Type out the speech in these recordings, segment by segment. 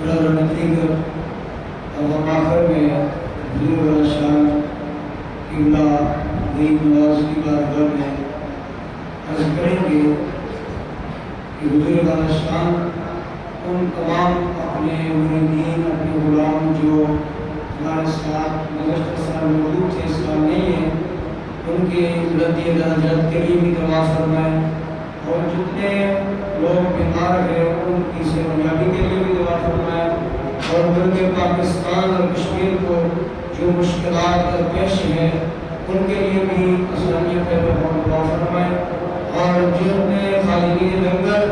और आखिर में हुजूर शान किबला दीन नवाज की बारगाह में अर्ज करेंगे कि हुजूर शान उन तमाम अपने मुरीदीन अपने गुलाम जो हमारे साथ गुज़श्ता मौजूद थे, इस साल नहीं है, उनके बुलंदी दर्जात के लिए भी दुआ फरमाएं और जितने लोग बीमार हैं उनकी सेहतयाबी के लिए भी दुआ फरमाएं और मुल्क पाकिस्तान और कश्मीर को जो मुश्किलात दरपेश हैं उनके लिए भी आसानियाँ पैदा होने दुआ फरमाएं और जिन्होंने खालिदीन लंगर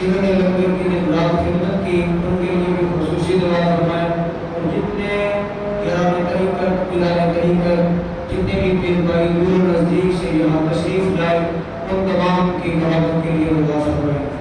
जिन्होंने लंगर की निगरान खिदमत की उनके लिए भी खुसूसी दुआ फरमाएं और जितने यारान तरीक़त पिलाने तरीक़त जितने भी पीर भाई दूर नज़दीक से यहाँ तशरीफ़ लाए उन तमाम की मदद के लिए दुआ फरमाएं।